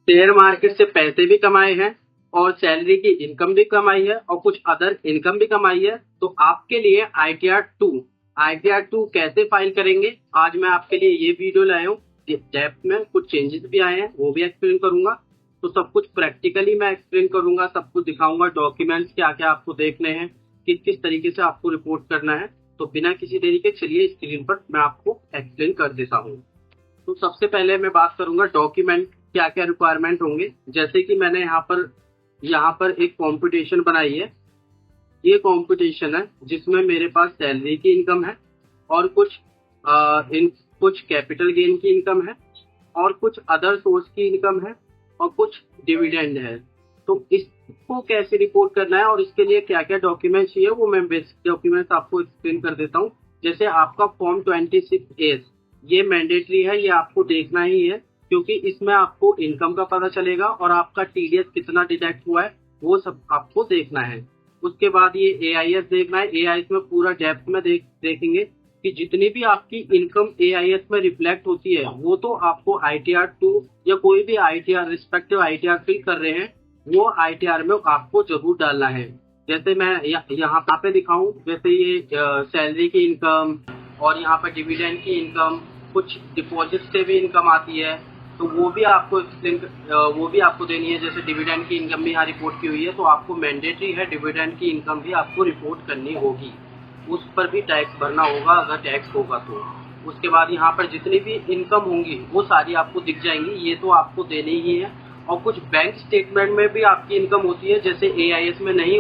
Share market से पैसे भी कमाए हैं और सैलरी की इनकम भी कमाई है और कुछ अदर इनकम भी कमाई है। तो आपके लिए ITR 2 कैसे फाइल करेंगे, आज मैं आपके लिए ये वीडियो लाया हूँ। डेप्थ में कुछ चेंजेस भी आए हैं, वो भी एक्सप्लेन करूंगा। तो सब कुछ प्रैक्टिकली मैं एक्सप्लेन करूंगा, सब कुछ दिखाऊंगा, डॉक्यूमेंट्स क्या क्या आपको देखने हैं, किस किस तरीके से आपको रिपोर्ट करना है। तो बिना किसी देरी के चलिए स्क्रीन पर मैं आपको एक्सप्लेन कर देता हूँ। तो सबसे पहले मैं बात करूंगा डॉक्यूमेंट क्या क्या रिक्वायरमेंट होंगे। जैसे कि मैंने यहाँ पर एक कॉम्पिटिशन बनाई है। ये कॉम्पिटिशन है जिसमें मेरे पास सैलरी की इनकम है और कुछ कैपिटल गेन की इनकम है और कुछ अदर सोर्स की इनकम है और कुछ डिविडेंड है। तो इसको कैसे रिपोर्ट करना है और इसके लिए क्या क्या डॉक्यूमेंट चाहिए वो मैं बेसिक डॉक्यूमेंट्स आपको एक्सप्लेन कर देता हूँ। जैसे आपका फॉर्म 26A ये मैंडेटरी है, ये आपको देखना ही है क्योंकि इसमें आपको इनकम का पता चलेगा और आपका TDS कितना डिडक्ट हुआ है वो सब आपको देखना है। उसके बाद ये AIS देखना है। AIS में पूरा डेप्थ में देखेंगे कि जितनी भी आपकी इनकम AIS में रिफ्लेक्ट होती है वो तो आपको ITR 2 या कोई भी ITR रिस्पेक्टिव ITR फिल कर रहे हैं वो ITR में आपको जरूर डालना है। जैसे मैं यहाँ पे दिखाऊं, जैसे ये सैलरी की इनकम और यहाँ पर डिविडेंड की इनकम, कुछ डिपॉजिट से भी इनकम आती है तो वो भी आपको देनी है। जैसे डिविडेंड की इनकम भी यहाँ रिपोर्ट की हुई है तो आपको मैंडेटरी है डिविडेंड की इनकम भी आपको रिपोर्ट करनी होगी, उस पर भी टैक्स भरना होगा अगर टैक्स होगा तो। उसके बाद यहाँ पर जितनी भी इनकम होंगी वो सारी आपको दिख जाएंगी, ये तो आपको देनी ही है। और कुछ बैंक स्टेटमेंट में भी आपकी इनकम होती है, जैसे AIS में नहीं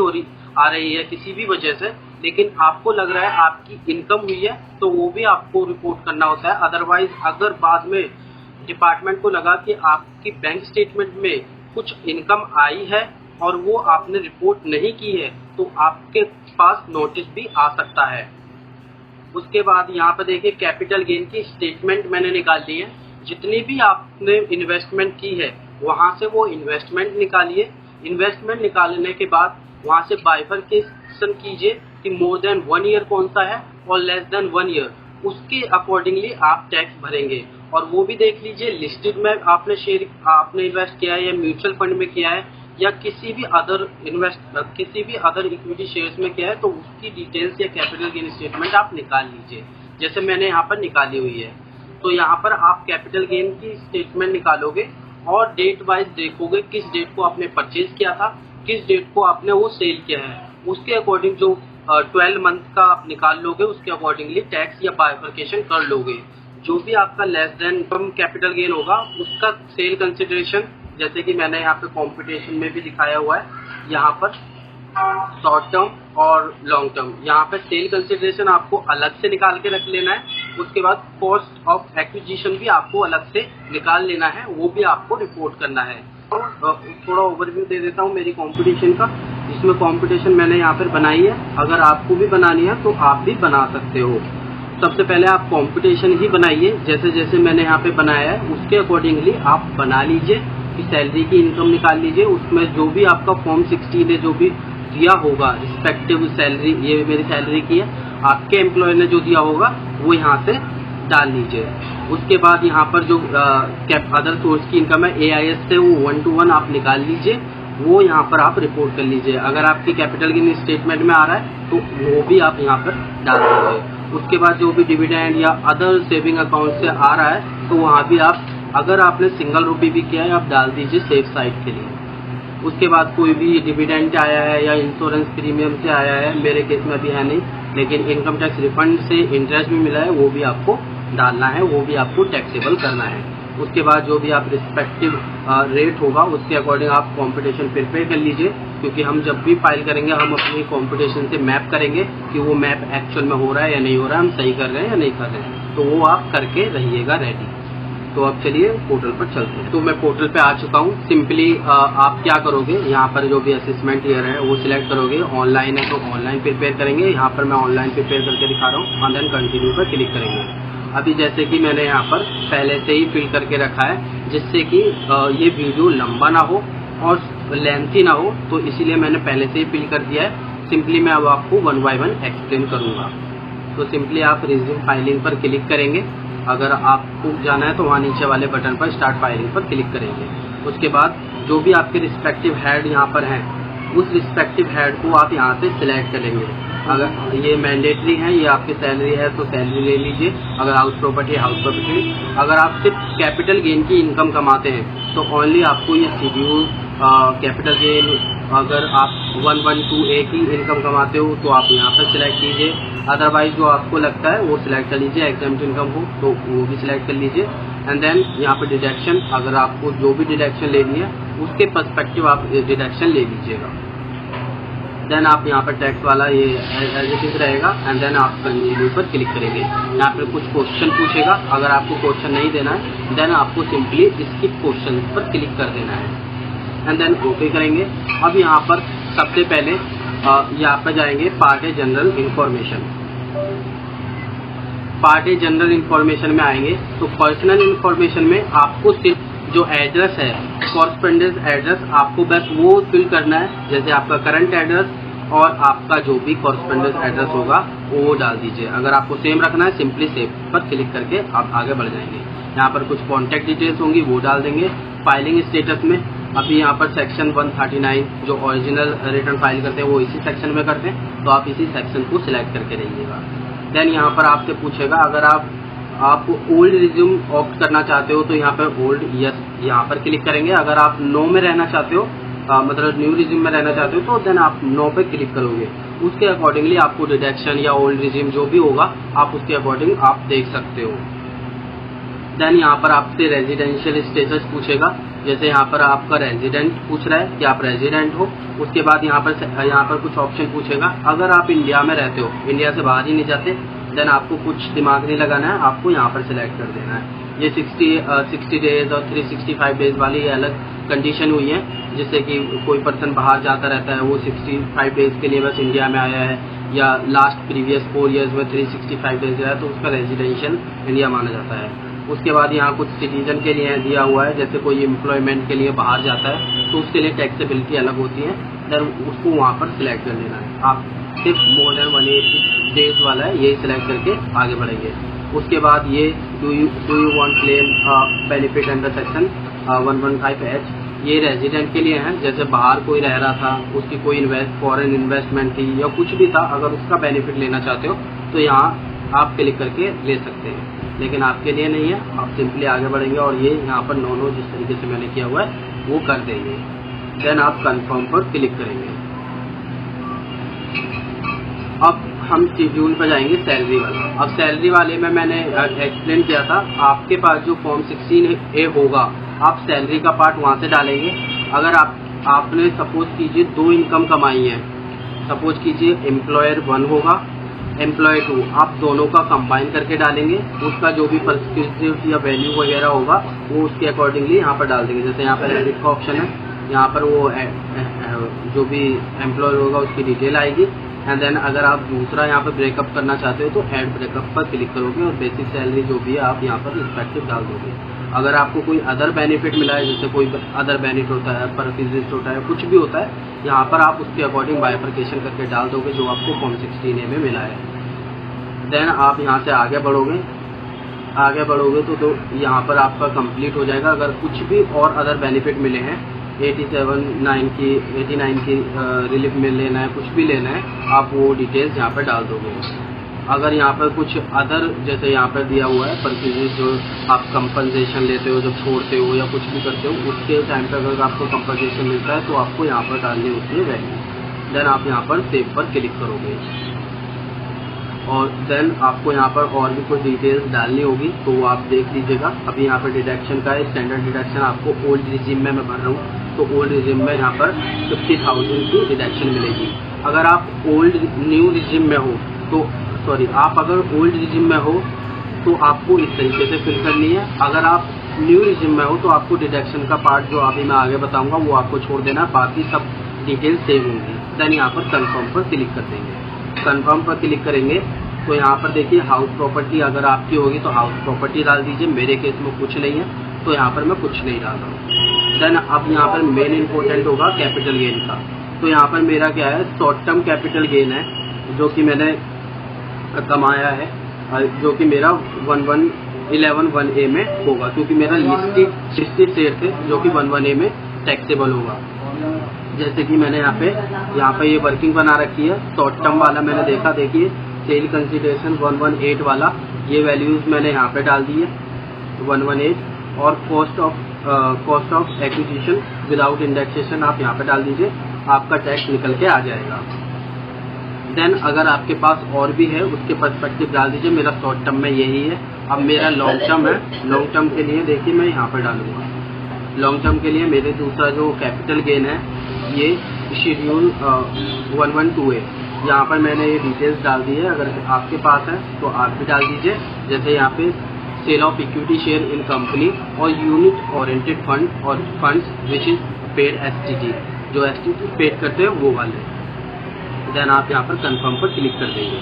आ रही है किसी भी वजह से, लेकिन आपको लग रहा है आपकी इनकम हुई है तो वो भी आपको रिपोर्ट करना होता है। अदरवाइज अगर बाद में डिपार्टमेंट को लगा कि आपकी बैंक स्टेटमेंट में कुछ इनकम आई है और वो आपने रिपोर्ट नहीं की है तो आपके पास नोटिस भी आ सकता है। उसके बाद यहाँ पर देखिए कैपिटल गेन की स्टेटमेंट मैंने निकाल ली है। जितनी भी आपने इन्वेस्टमेंट की है वहां से वो इन्वेस्टमेंट निकालिए। इन्वेस्टमेंट निकालने के बाद वहां से बाइफरकेशन कीजिए कि मोर देन 1 ईयर कौन सा है और लेस देन 1 ईयर, उसके अकॉर्डिंगली आप टैक्स भरेंगे। और वो भी देख लीजिए लिस्टेड में आपने इन्वेस्ट किया है या म्यूचुअल फंड में किया है या किसी भी अदर इक्विटी शेयर्स में किया है तो उसकी डिटेल्स या कैपिटल गेन स्टेटमेंट आप निकाल लीजिए, जैसे मैंने यहाँ पर निकाली हुई है। तो यहाँ पर आप कैपिटल गेन की स्टेटमेंट निकालोगे और डेट वाइज देखोगे किस डेट को आपने परचेज किया था, किस डेट को आपने वो सेल किया है, उसके अकॉर्डिंग जो 12 मंथ का आप निकाल लोगे उसके अकॉर्डिंगली टैक्स या बाइफरकेशन कर लोगे। जो भी आपका लेस देन कम कैपिटल गेन होगा उसका सेल कंसिडरेशन, जैसे कि मैंने यहाँ पे कॉम्पिटिशन में भी दिखाया हुआ है, यहाँ पर शॉर्ट टर्म और लॉन्ग टर्म, यहाँ पे सेल कंसिडरेशन आपको अलग से निकाल के रख लेना है। उसके बाद कॉस्ट ऑफ एक्विजिशन भी आपको अलग से निकाल लेना है, वो भी आपको रिपोर्ट करना है। थोड़ा ओवरव्यू दे देता हूँ मेरी कंपटीशन का, जिसमें कंपटीशन मैंने यहाँ पर बनाई है। अगर आपको भी बनानी है तो आप भी बना सकते हो। सबसे पहले आप कंपटीशन ही बनाइए, जैसे जैसे मैंने यहाँ पे बनाया है उसके अकॉर्डिंगली आप बना लीजिए कि सैलरी की इनकम निकाल लीजिए। उसमें जो भी आपका फॉर्म 16 ने जो भी दिया होगा रिस्पेक्टिव सैलरी, ये मेरी सैलरी की है, आपके एम्प्लॉय ने जो दिया होगा वो यहाँ से डाल लीजिए। उसके बाद यहाँ पर जो अदर सोर्स की इनकम है AIS से वो 1 to 1 आप निकाल लीजिए, वो यहाँ पर आप रिपोर्ट कर लीजिए। अगर आपकी कैपिटल गेन स्टेटमेंट में आ रहा है तो वो भी आप यहाँ पर डाल दीजिए। उसके बाद जो भी डिविडेंड या अदर सेविंग अकाउंट से आ रहा है तो वहाँ भी आप, अगर आपने सिंगल रुपये भी किया है, आप डाल दीजिए सेफ साइड के लिए। उसके बाद कोई भी डिविडेंड आया है या इंश्योरेंस प्रीमियम से आया है, मेरे केस में अभी है नहीं, लेकिन इनकम टैक्स रिफंड से इंटरेस्ट भी मिला है, वो भी आपको डालना है, वो भी आपको टैक्सेबल करना है। उसके बाद जो भी आप रिस्पेक्टिव रेट होगा उसके अकॉर्डिंग आप कंपटीशन प्रिपेयर कर लीजिए, क्योंकि हम जब भी फाइल करेंगे हम अपनी कंपटीशन से मैप करेंगे कि वो मैप एक्चुअल में हो रहा है या नहीं हो रहा है, हम सही कर रहे हैं या नहीं कर रहे हैं, तो वो आप करके रहिएगा रेडी। तो अब चलिए पोर्टल पर चलते हैं। तो मैं पोर्टल पे आ चुका हूँ। सिंपली आप क्या करोगे, यहाँ पर जो भी असेसमेंट ईयर है वो सिलेक्ट करोगे। ऑनलाइन है तो ऑनलाइन प्रिपेयर करेंगे, यहाँ पर मैं ऑनलाइन प्रिपेयर करके दिखा रहा हूँ। एंड देन कंटिन्यू पर क्लिक करेंगे। अभी जैसे कि मैंने यहाँ पर पहले से ही फिल करके रखा है, जिससे कि ये वीडियो लंबा ना हो और लेंथी ना हो, तो इसीलिए मैंने पहले से ही फिल कर दिया है। सिंपली मैं अब आपको 1 by 1 एक्सप्लेन करूँगा। तो सिंपली आप रिज्यूम फाइलिंग पर क्लिक करेंगे। अगर आपको जाना है तो वहाँ नीचे वाले बटन पर स्टार्ट फाइलिंग पर क्लिक करेंगे। उसके बाद जो भी आपके रिस्पेक्टिव हेड यहाँ पर हैं, उस रिस्पेक्टिव हेड को आप यहाँ से सिलेक्ट करेंगे। अगर ये मैंडेटरी है, ये आपकी सैलरी है तो सैलरी ले लीजिए, अगर हाउस प्रॉपर्टी है हाउस प्रॉपर्टी। अगर आप सिर्फ कैपिटल गेन की इनकम कमाते हैं तो ओनली आपको ये शेड्यूल कैपिटल गेन, अगर आप 112A की इनकम कमाते हो तो आप यहाँ पर सिलेक्ट कीजिए। अदरवाइज जो आपको लगता है वो सिलेक्ट कर लीजिए, एग्जाम्प्ट इनकम हो तो वो भी सिलेक्ट कर लीजिए। एंड देन यहाँ पर डिडक्शन, अगर आपको जो भी डिडक्शन लेनी है उसके पर्सपेक्टिव आप डिडक्शन ले लीजिएगा। देन आप यहाँ पर टैक्स वाला ये एज इट इज रहेगा एंड देन आप कंटिन्यू पर क्लिक करेंगे। यहाँ पर कुछ क्वेश्चन पूछेगा, अगर आपको क्वेश्चन नहीं देना है देन आपको सिंपली स्किप क्वेश्चन पर क्लिक कर देना है एंड देन ओके करेंगे। अब यहाँ पर सबसे पहले यहाँ पर जाएंगे part a general information. Part a general information में आएंगे तो पर्सनल इंफॉर्मेशन में आपको सिर्फ जो एड्रेस है, कॉरस्पॉन्डेंस एड्रेस, आपको बस वो फिल करना है। जैसे आपका करंट एड्रेस और आपका जो भी कॉरस्पॉन्डेंस एड्रेस होगा वो डाल दीजिए। अगर आपको सेम रखना है सिंपली सेव पर क्लिक करके आप आगे बढ़ जाएंगे। यहाँ पर कुछ कॉन्टैक्ट डिटेल्स होंगी वो डाल देंगे। फाइलिंग स्टेटस में अभी यहाँ पर सेक्शन 139 जो ओरिजिनल रिटर्न फाइल करते हैं वो इसी सेक्शन में करते हैं, तो आप इसी सेक्शन को सिलेक्ट करके रहिएगा। देन यहाँ पर आपसे पूछेगा अगर आप ओल्ड रिज्यूम ऑप्ट करना चाहते हो तो यहाँ पर ओल्ड यस यहाँ पर क्लिक करेंगे। अगर आप नो में रहना चाहते हो मतलब न्यू रिज्यूम में रहना चाहते हो तो देन आप नो पे क्लिक करोगे। उसके अकॉर्डिंगली आपको डिडक्शन या ओल्ड रिज्यूम जो भी होगा आप उसके अकॉर्डिंग आप देख सकते हो। देन यहाँ पर आपसे रेजिडेंशियल स्टेटस पूछेगा, जैसे यहाँ पर आपका रेजिडेंट पूछ रहा है कि आप रेजिडेंट हो। उसके बाद यहाँ पर कुछ ऑप्शन पूछेगा। अगर आप इंडिया में रहते हो, इंडिया से बाहर ही नहीं जाते, देन आपको कुछ दिमाग नहीं लगाना है, आपको यहाँ पर सिलेक्ट कर देना है। ये 60 डेज और 365 डेज वाली अलग कंडीशन हुई है, जिससे कि कोई पर्सन बाहर जाता रहता है वो 65 डेज के लिए बस इंडिया में आया है या लास्ट प्रीवियस 4 ईयर्स में 365 डेज रहा है तो उसका रेजिडेंशियल इंडिया माना जाता है। उसके बाद यहाँ कुछ सिटीजन के लिए दिया हुआ है, जैसे कोई एम्प्लॉयमेंट के लिए बाहर जाता है तो उसके लिए टैक्सेबिलिटी अलग होती है, देन उसको वहाँ पर सिलेक्ट कर लेना है। आप सिर्फ मोर देन 180 डेज वाला है यही सिलेक्ट करके आगे बढ़ेंगे। उसके बाद ये do you want claim benefit under section 115H, ये रेजिडेंट के लिए है। जैसे बाहर कोई रह रहा था, उसकी कोई फॉरेन इन्वेस्टमेंट थी या कुछ भी था, अगर उसका बेनिफिट लेना चाहते हो तो यहाँ आप क्लिक करके ले सकते हैं, लेकिन आपके लिए नहीं है। आप सिंपली आगे बढ़ेंगे और ये यहाँ पर नो जिस तरीके से मैंने किया हुआ है वो कर देंगे। देन आप कंफर्म पर क्लिक करेंगे। अब हम शेड्यूल पर जाएंगे सैलरी वाला। अब सैलरी वाले में मैंने एक्सप्लेन किया था, आपके पास जो फॉर्म 16A होगा आप सैलरी का पार्ट वहाँ से डालेंगे। अगर आपने सपोज कीजिए 2 इनकम कमाई है, सपोज कीजिए एम्प्लॉयर 1 होगा, एम्प्लॉय 2, आप दोनों का कंबाइन करके डालेंगे। उसका जो भी परसेंटेज या वैल्यू वगैरह होगा वो उसके अकॉर्डिंगली यहाँ पर डाल देंगे। जैसे यहाँ पर एडिट का ऑप्शन है, यहाँ पर वो जो भी एम्प्लॉय होगा उसकी डिटेल आएगी। एंड देन अगर आप दूसरा यहाँ पर ब्रेकअप करना चाहते हो तो ऐड ब्रेकअप पर क्लिक करोगे और बेसिक सैलरी जो भी है आप यहाँ पर रिस्पेक्टिव डाल दोगे। अगर आपको कोई अदर बेनिफिट मिला है, जैसे कोई अदर बेनिफिट होता है, परचेज होता है, कुछ भी होता है, यहाँ पर आप उसके अकॉर्डिंग बाइफर्केशन करके डाल दोगे जो आपको फॉर्म 16A में मिला है। देन आप यहाँ से आगे बढ़ोगे तो यहाँ पर आपका कंप्लीट हो जाएगा। अगर कुछ भी और अदर बेनिफिट मिले हैं, 89 की रिलीफ में लेना है, कुछ भी लेना है, आप वो डिटेल्स यहाँ पर डाल दोगे। अगर यहाँ पर कुछ अदर जैसे यहाँ पर दिया हुआ है परचेज जो आप कंपनसेशन लेते हो जब छोड़ते हो या कुछ भी करते हो, उसके टाइम पर अगर आपको कंपनसेशन मिलता है तो आपको यहाँ पर डालनी होती है वैल्यू। देन आप यहाँ पर सेव पर क्लिक करोगे और देन आपको यहाँ पर और भी कुछ डिटेल्स डालनी होगी तो वो आप देख लीजिएगा। अभी यहाँ पर डिडक्शन का है, स्टैंडर्ड डिडक्शन आपको ओल्ड रिजिम में मैं भर रहा हूँ तो ओल्ड रिजिम में यहाँ पर 50,000 की डिडक्शन मिलेगी। अगर आप न्यू रिजिम में हो तो आप अगर ओल्ड रिजिम में हो तो आपको इस तरीके से फिल करनी है। अगर आप न्यू रिजिम में हो तो आपको डिडक्शन का पार्ट जो अभी मैं आगे बताऊंगा वो आपको छोड़ देना, बाकी सब डिटेल्स सेव होंगी। देन यहाँ पर कंफर्म पर क्लिक कर देंगे। कंफर्म पर क्लिक करेंगे तो यहाँ पर देखिए हाउस प्रॉपर्टी अगर आपकी होगी तो हाउस प्रॉपर्टी डाल दीजिए। मेरे केस में कुछ नहीं है तो यहाँ पर मैं कुछ नहीं डाल रहा हूँ। देन अब यहाँ पर मेन इंपॉर्टेंट होगा कैपिटल गेन का। तो यहाँ पर मेरा क्या है, शॉर्ट टर्म कैपिटल गेन है जो कि मैंने कमाया है, जो कि मेरा 11(1)(a) में होगा, क्योंकि मेरा लिस्टेड शेयर थे जो कि 11(a) में टैक्सेबल होगा। जैसे कि मैंने यहाँ पे ये वर्किंग बना रखी है। शॉर्ट टर्म वाला मैंने देखा, देखिए सेल कंसिडरेशन 118 वाला, ये वैल्यूज मैंने यहाँ पे डाल दी है 118, और cost of acquisition without indexation आप यहाँ पे डाल दीजिए, आपका टैक्स निकल के आ जाएगा। देन अगर आपके पास और भी है उसके पर्सपेक्टिव डाल दीजिए। मेरा शॉर्ट टर्म में यही है। अब मेरा लॉन्ग टर्म है, लॉन्ग टर्म के लिए देखिए मैं यहाँ पर डालूंगा। लॉन्ग टर्म के लिए मेरे दूसरा जो कैपिटल गेन है ये शेड्यूल 112A, यहाँ पर मैंने ये डिटेल्स डाल दी है। अगर आपके पास है तो आप भी डाल दीजिए। जैसे यहाँ पे sale of equity share in company और यूनिट ओरिएंटेड फंड और funds which is paid STT, जो STT पेड करते हैं वो वाले। देन आप यहाँ पर कंफर्म पर क्लिक कर देंगे।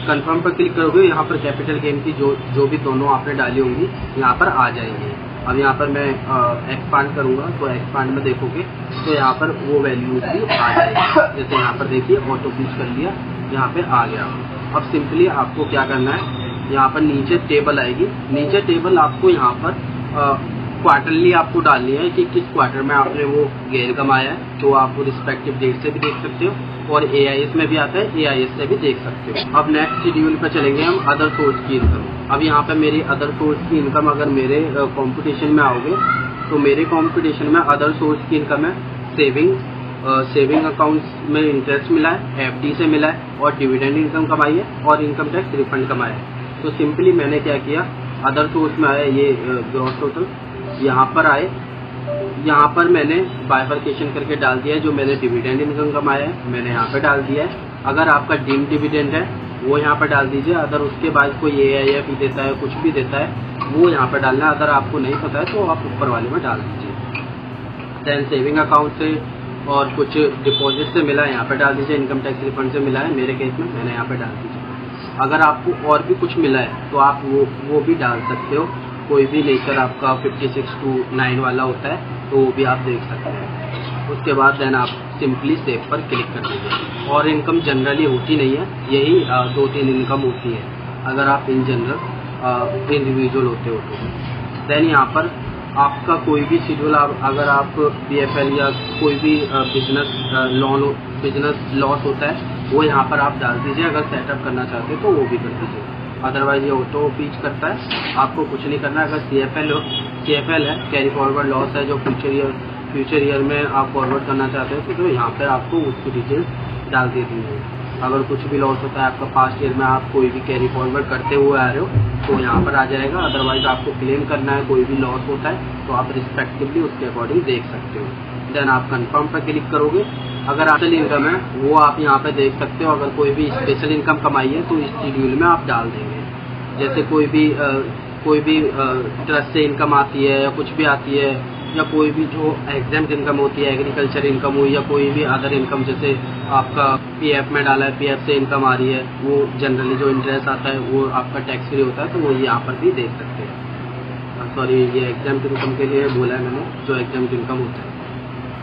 कंफर्म पर क्लिक करोगे, यहाँ पर कैपिटल गेन की जो भी दोनों आपने डाली होंगी यहाँ पर आ जाएंगे। अब यहाँ पर मैं एक्सपांड करूँगा तो एक्सपांड में देखोगे तो यहाँ पर वो वैल्यूज भी आ जाएगी। जैसे यहाँ पर देखिए ऑटो पुश कर लिया, यहाँ पे आ गया। अब सिंपली आपको क्या करना है, यहाँ पर नीचे टेबल आएगी। नीचे टेबल आपको यहाँ पर क्वार्टरली आपको डालनी है कि किस क्वार्टर में आपने वो गेन कमाया है, तो आप रिस्पेक्टिव डेट से भी देख सकते हो और AIS में भी आता है, AIS से भी देख सकते हो। अब नेक्स्ट शेड्यूल पर चलेंगे हम, अदर सोर्स की इनकम। अब यहाँ पे मेरी अदर सोर्स की इनकम, अगर मेरे कंपटीशन में आओगे तो मेरे कंपटीशन में अदर सोर्स की इनकम है सेविंग अकाउंट्स में इंटरेस्ट मिला है, FD से मिला है और डिविडेंड इनकम कमाई है और इनकम टैक्स रिफंड कमाया है। तो सिंपली मैंने क्या किया, अदर सोर्स में आया ये ग्रॉस टोटल, यहाँ पर आए, यहाँ पर मैंने बाइफरकेशन करके डाल दिया है। जो मैंने डिविडेंड इनकम कमाया है मैंने यहाँ पे डाल दिया है। अगर आपका डीम डिविडेंड है वो यहाँ पर डाल दीजिए। अगर उसके बाद कोई AIF देता है, कुछ भी देता है, वो यहाँ पर डालना है। अगर आपको नहीं पता है तो आप ऊपर वाले में डाल दीजिए। देन सेविंग अकाउंट से और कुछ डिपॉजिट से मिला है यहाँ पर डाल दीजिए। इनकम टैक्स रिफंड से मिला है मेरे केस में, मैंने यहाँ पर डाल दीजिए। अगर आपको और भी कुछ मिला है तो आप वो भी डाल सकते हो। कोई भी नेचर आपका 56 to 9 वाला होता है तो वो भी आप देख सकते हैं। उसके बाद देन आप सिंपली सेव पर क्लिक कर दीजिए। और इनकम जनरली होती नहीं है, यही 2-3 इनकम होती है अगर आप इन जनरल इंडिविजुअल होते हो तो। देन यहाँ पर आपका कोई भी शेड्यूल, अगर आप BFL या कोई भी बिजनेस लॉस होता है वो यहाँ पर आप डाल दीजिए। अगर सेटअप करना चाहते हो तो वो भी कर दीजिए। अदरवाइज ये ऑटो पीच करता है, आपको कुछ नहीं करना। अगर CFL है, कैरी फॉरवर्ड लॉस है, जो फ्यूचर ईयर में आप फॉरवर्ड करना चाहते हो तो यहाँ पर आपको उसकी डिटेल्स डाल दे देंगे। अगर कुछ भी लॉस होता है आपका पास्ट ईयर में, आप कोई भी कैरी फॉरवर्ड करते हुए आ रहे हो तो यहाँ पर आ जाएगा। अदरवाइज आपको क्लेम करना है, कोई भी लॉस होता है तो आप रिस्पेक्टिवली उसके अकॉर्डिंग देख सकते हो। देन आप कंफर्म पर क्लिक करोगे। अगर स्पेशल इनकम है वो आप यहाँ पे देख सकते हो। अगर कोई भी स्पेशल इनकम कमाई है तो इस शेड्यूल में आप डाल देंगे। जैसे कोई भी ट्रस्ट से इनकम आती है या कुछ भी आती है, या कोई भी जो एग्जाम्प्ट इनकम होती है, एग्रीकल्चर इनकम हुई या कोई भी अदर इनकम, जैसे आपका PF में डाला है, PF से इनकम आ रही है, वो जनरली जो इंटरेस्ट आता है वो आपका टैक्स फ्री होता है तो वो यहाँ पर भी देख सकते हैं। सॉरी, ये एग्जाम्प्ट इनकम के लिए बोला है मैंने, जो एग्जाम्प्ट इनकम होता है।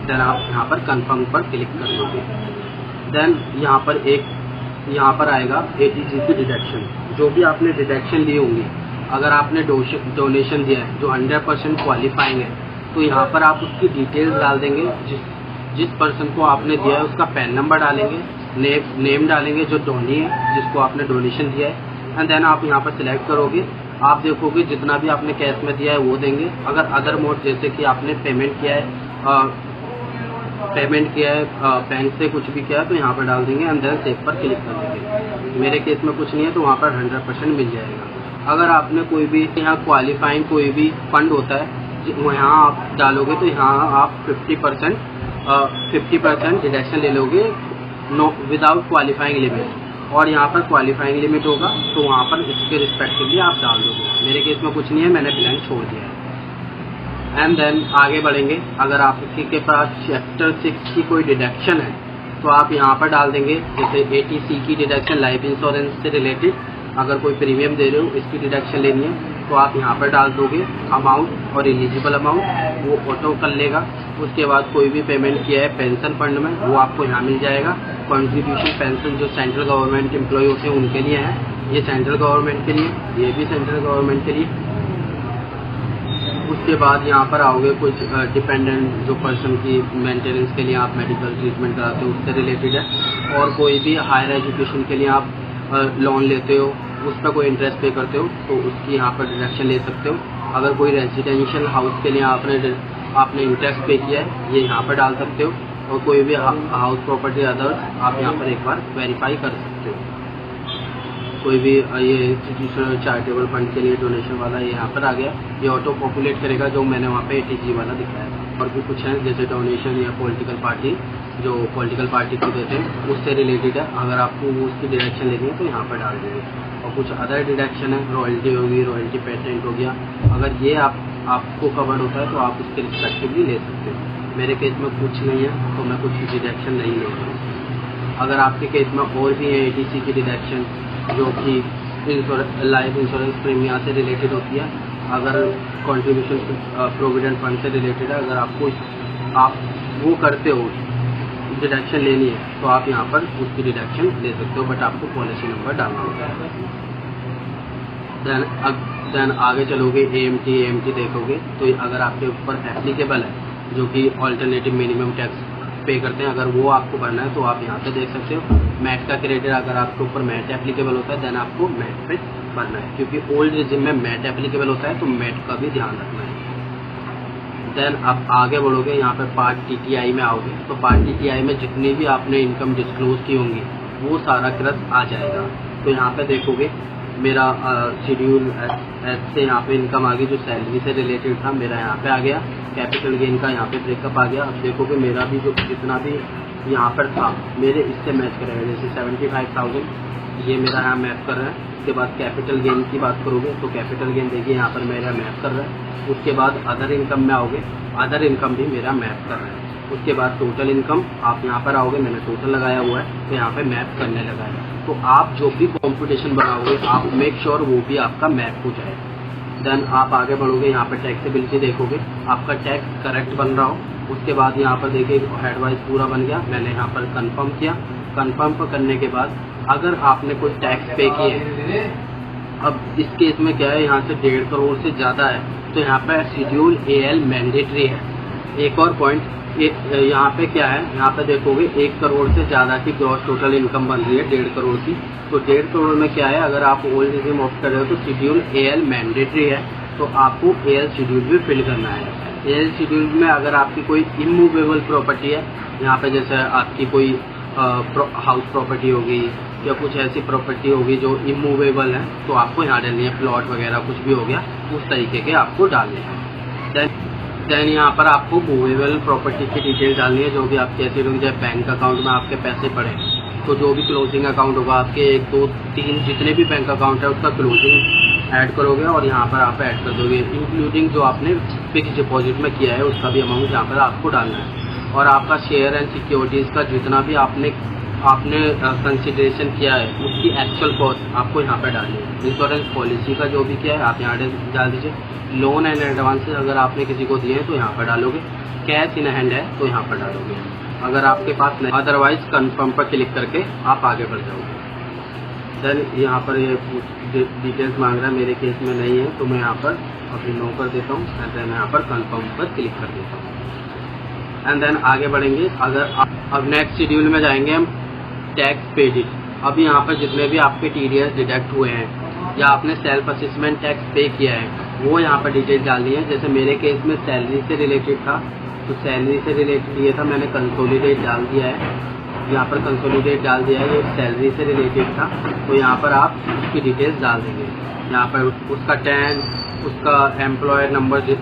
देन आप यहाँ पर कंफर्म पर क्लिक कर दोगे। देन यहाँ पर आएगा ATC की डिडक्शन। जो भी आपने डिडक्शन ली होंगी, अगर आपने डोनेशन दिया है जो 100% क्वालिफाइंग है तो यहाँ पर आप उसकी डिटेल्स डाल देंगे। जिस पर्सन को आपने दिया है उसका पैन नंबर डालेंगे, नेम डालेंगे जो डोनी है जिसको आपने डोनेशन दिया है। एंड देन आप यहाँ पर सिलेक्ट करोगे। आप देखोगे जितना भी आपने कैश में दिया है वो देंगे। अगर अदर मोड, जैसे कि आपने पेमेंट किया है बैंक से कुछ भी किया है तो यहाँ पर डाल देंगे। एंड देन सेव पर क्लिक कर देंगे। मेरे केस में कुछ नहीं है तो वहाँ पर 100% मिल जाएगा। अगर आपने कोई भी यहाँ क्वालिफाइंग कोई भी फंड होता है यहाँ आप डालोगे तो यहाँ आप 50% डिडक्शन ले लोगे विदाउट क्वालिफाइंग लिमिट। और यहाँ पर क्वालिफाइंग लिमिट होगा तो वहाँ पर इसके रिस्पेक्टिवली आप डाल दोगे। मेरे केस में कुछ नहीं है, मैंने ब्लैंक छोड़ दिया है। एंड देन आगे बढ़ेंगे। अगर आपके पास चैप्टर 6 की कोई डिडक्शन है तो आप यहाँ पर डाल देंगे। जैसे ATC की डिडक्शन लाइफ इंश्योरेंस से रिलेटेड, अगर कोई प्रीमियम दे रहे हो इसकी डिडक्शन लेनी है तो आप यहाँ पर डाल दोगे अमाउंट और एलिजिबल अमाउंट, वो ऑटो कर लेगा। उसके बाद कोई भी पेमेंट किया है पेंशन फंड में वो आपको यहाँ मिल जाएगा। कॉन्ट्रीब्यूशन पेंशन जो सेंट्रल गवर्नमेंट एम्प्लॉय होते हैं उनके लिए है, ये सेंट्रल गवर्नमेंट के लिए, ये भी सेंट्रल गवर्नमेंट के लिए। उसके बाद यहाँ पर आओगे कुछ डिपेंडेंट जो पर्सन की मेंटेनेंस के लिए आप मेडिकल ट्रीटमेंट कराते हो उससे रिलेटेड है। और कोई भी हायर एजुकेशन के लिए आप लोन लेते हो, उस पर कोई इंटरेस्ट पे करते हो तो उसकी यहाँ पर डिडक्शन ले सकते हो। अगर कोई रेजिडेंशियल हाउस के लिए आपने इंटरेस्ट पे किया है, ये यहाँ पर डाल सकते हो। और कोई भी हाउस प्रॉपर्टी अदर्स आप यहाँ पर एक बार वेरीफाई कर सकते हो। कोई भी ये इंस्टीट्यूशनल चैरिटेबल फंड के लिए डोनेशन वाला ये यहाँ पर आ गया, ये ऑटो पॉपुलेट करेगा जो मैंने वहाँ पे ATG वाला दिखाया। और भी कुछ है जैसे डोनेशन या पॉलिटिकल पार्टी, जो पॉलिटिकल पार्टी को देते हैं उससे रिलेटेड है, अगर आपको उसकी डायरेक्शन लेनी है तो यहाँ पर डाल देंगे। और कुछ अदर डिडक्शन है, रॉयल्टी होगी, रॉयल्टी पेटेंट हो गया, अगर ये आपको कवर होता है तो आप उसके रिस्पेक्टिवली ले सकते हो। मेरे केस में कुछ नहीं है तो मैं कुछ डिडक्शन नहीं ले रहा हूँ। अगर आपके केस में और भी है ATC की डिडक्शन जो कि लाइफ इंश्योरेंस प्रीमियम से रिलेटेड होती है, अगर कंट्रीब्यूशन प्रोविडेंट फंड से रिलेटेड है, अगर आप वो करते हो डिडक्शन लेनी है तो आप यहाँ पर उसकी डिडक्शन ले सकते हो, बट आपको पॉलिसी नंबर डालना होता है। देन आगे चलोगे AMT देखोगे तो अगर आपके ऊपर एप्लीकेबल है जो कि ऑल्टरनेटिव मिनिमम टैक्स पे करते हैं, अगर वो आपको भरना है तो आप यहाँ पे देख सकते हो। मैट का क्रेडिट अगर आपके ऊपर मैट एप्लीकेबल होता है देन आपको मैट पे भरना है, क्योंकि ओल्ड रिजिम में मैट एप्लीकेबल होता है तो मैट का भी ध्यान रखना है। देन आप आगे बढ़ोगे, यहाँ पे पार्ट TTI में आओगे तो पार्ट TTI में जितनी भी आपने इनकम डिस्क्लोज की होंगी वो सारा क्रस आ जाएगा। तो यहाँ पे देखोगे मेरा शेड्यूल एस से यहाँ पे इनकम आ गई जो सैलरी से रिलेटेड था, मेरा यहाँ पे आ गया। कैपिटल गेन का यहाँ पे ब्रेकअप आ गया। अब देखोगे मेरा भी जो जितना भी यहाँ पर था मेरे इससे मैच करेगा, जैसे 75,000 ये मेरा यहाँ मैप कर रहा है। उसके बाद कैपिटल गेन की बात करोगे तो कैपिटल गेन देखिए यहाँ पर मेरा मैप कर रहा है। उसके बाद अदर इनकम में आओगे, अदर इनकम भी मेरा मैप कर रहा है। उसके बाद टोटल इनकम आप यहाँ पर आओगे, मैंने टोटल लगाया हुआ है तो यहाँ पे मैप करने लगा है। तो आप जो भी कॉम्पिटिशन बनाओगे आप मेक श्योर वो भी आपका मैप हो जाए। देन आप आगे बढ़ोगे, यहाँ पर टैक्सेबिलिटी देखोगे आपका टैक्स करेक्ट बन रहा हो। उसके बाद यहाँ पर देखिए हेड वाइज पूरा बन गया, मैंने यहाँ पर कंफर्म किया। कंफर्म करने के बाद अगर आपने कोई टैक्स पे किए, अब इस केस में क्या है यहाँ से 1.5 करोड़ से ज़्यादा है तो यहाँ पर शेड्यूल AL मैंडेटरी है। एक और पॉइंट यहाँ पे क्या है, यहाँ पे देखोगे 1 करोड़ से ज़्यादा की ग्रॉस टोटल इनकम बन रही है 1.5 करोड़ की। तो 1.5 करोड़ में क्या है, अगर आप ओल्ड रिजिम ऑप्ट कर रहे हो तो शेड्यूल AL मैंडेटरी है, तो आपको AL शेड्यूल भी फिल करना है। AL शेड्यूल में अगर आपकी कोई इमूवेबल प्रॉपर्टी है, यहाँ पे जैसे आपकी कोई हाउस प्रॉपर्टी होगी या कुछ ऐसी प्रॉपर्टी होगी जो इमूवेबल है तो आपको यहाँ डालनी है। प्लॉट वगैरह कुछ भी हो गया उस तरीके के आपको डालने हैं। देन यहाँ पर आपको मूवेबल प्रॉपर्टी की डिटेल डालनी है, जो भी आपके ऐसे लोग जब बैंक अकाउंट में आपके पैसे पड़े तो जो भी क्लोजिंग अकाउंट होगा आपके 1, 2, 3 जितने भी बैंक अकाउंट है उसका क्लोजिंग ऐड करोगे और यहाँ पर आप ऐड कर दोगे, इंक्लूडिंग जो आपने फिक्स डिपॉजिट में किया है उसका भी अमाउंट यहाँ पर आपको डालना है। और आपका शेयर एंड सिक्योरिटीज़ का जितना भी आपने कंसिडरेशन किया है उसकी एक्चुअल कॉस्ट आपको यहाँ पर डालनी है। इंश्योरेंस पॉलिसी का जो भी किया है आप यहाँ डाल दीजिए। लोन एंड एडवांसेस अगर आपने किसी को दिए हैं तो यहाँ पर डालोगे। कैश इन हैंड है तो यहाँ पर डालोगे, अगर आपके पास नहीं, अदरवाइज कंफर्म पर क्लिक करके आप आगे बढ़ जाओगे। देन यहाँ पर ये डिटेल्स मांग रहा है, मेरे केस में नहीं है तो मैं यहाँ पर अभी नो कर देता हूँ एंड देन यहाँ पर कंफर्म पर क्लिक कर देता हूँ एंड देन आगे बढ़ेंगे। अगर अब नेक्स्ट शेड्यूल में जाएंगे हम टैक्स पेड। अब यहाँ पर जितने भी आपके TDS डिडक्ट हुए हैं या आपने सेल्फ असेसमेंट टैक्स पे किया है वो यहाँ पर डिटेल डालनी है। जैसे मेरे केस में सैलरी से रिलेटेड था तो सैलरी से रिलेटेड ये था, मैंने कंसोलिडेट डाल दिया है, यहाँ पर कंसोलिडेट डाल दिया है। ये सैलरी से रिलेटेड था तो यहाँ पर आप उसकी डिटेल्स डाल देंगे। यहाँ पर उसका टैन, उसका एम्प्लॉयर नंबर,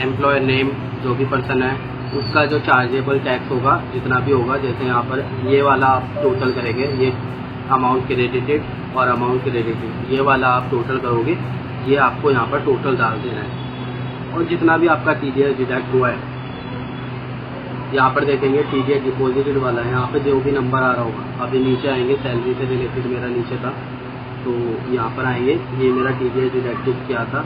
एम्प्लॉयर नेम जो भी पर्सन है, उसका जो चार्जेबल टैक्स होगा जितना भी होगा, जैसे यहाँ पर ये वाला आप टोटल करेंगे, ये अमाउंट क्रेडिटेड और अमाउंट क्रेडिटेड, ये वाला आप टोटल करोगे, ये आपको यहाँ पर टोटल डाल देना है। और जितना भी आपका TDS डिडक्ट हुआ है यहाँ पर देखेंगे TDS डिपॉजिटेड वाला है, यहाँ पे जो भी नंबर आ रहा होगा। अभी नीचे आएंगे, सैलरी से रिलेटेड मेरा नीचे था तो यहाँ पर आएंगे, ये मेरा TDS डिडक्ट किया था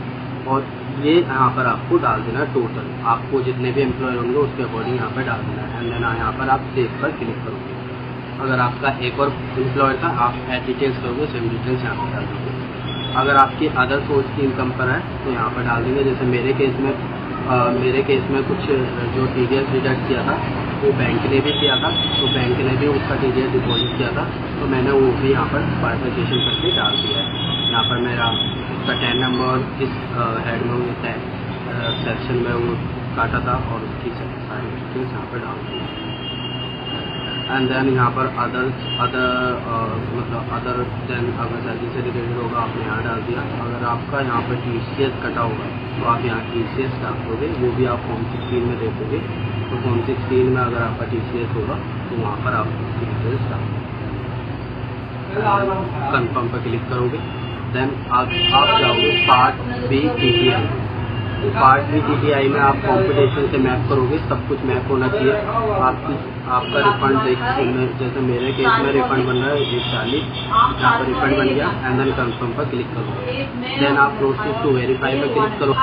और ये यहाँ पर आपको डाल देना है टोटल। आपको जितने भी एम्प्लॉय होंगे उसके अकॉर्डिंग यहाँ पर डाल देना है एंड देन यहाँ पर आप सेव पर क्लिक करोगे। अगर आपका एक और एम्प्लॉय था आप ऐड डिटेल्स करोगे, सेम डिटेल्स यहाँ पर डाल देंगे। अगर आपकी अदर सोर्स की इनकम पर है तो यहाँ पर डाल देंगे। जैसे मेरे केस में मेरे केस में कुछ जो TDS डिडक्ट किया था वो बैंक ने भी किया था, तो बैंक ने भी उसका TDS डिपॉजिट किया था, तो मैंने वो भी यहाँ पर बाइफरकेशन करके डाल दिया है। यहाँ पर मेरा उसका 10 नंबर इस हेड में वो सेक्शन में वो काटा था और उसकी सारी डिटेल्स यहाँ पर डाल दी। एंड देन यहाँ पर अदर देन अगर सैलरी से रिलेटेड होगा आपने यहाँ डाल दिया। अगर आपका यहाँ पर TCS कटा होगा तो आप यहाँ TCS डाल दोगे, वो भी आप फॉर्म 16 में देखोगे। तो फॉर्म 16 में अगर आपका TCS होगा तो वहाँ पर आप उसकी डिटेल्स डाल कन्फर्म पर क्लिक करोगे। देन आप जाओगे part B TDI। Part B TDI में आप कॉम्पिटिशन से मैप करोगे, सब कुछ मैप होना चाहिए। आपका रिफंड जैसे मेरे केस में रिफंड बन रहा है 140, यहाँ पर रिफंड बन गया। एंड देन कंफर्म पर क्लिक करोगे। देन आप प्रोसीड टू वेरीफाई पे क्लिक करो,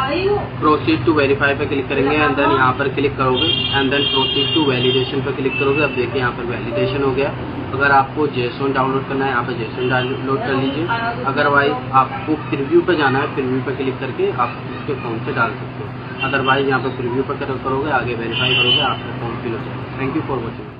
प्रोसीड टू वेरीफाई पे क्लिक करेंगे। एंड देन यहाँ पर क्लिक करोगे। And then proceed to validation पे क्लिक करोगे। अब देखिए यहाँ पर वैलिडेशन हो गया। अगर आपको JSON डाउनलोड करना है यहाँ पर JSON डाउनलोड कर लीजिए। अदरवाइज आपको प्रीव्यू पे जाना है, प्रीव्यू पे क्लिक करके आप उसके फॉर्म से डाल सकते हो। अदरवाइज यहाँ पर प्रीव्यू पर करोगे, आगे वेरीफाई करोगे, आपका फॉर्म फिल हो जाएगा। Thank you for watching.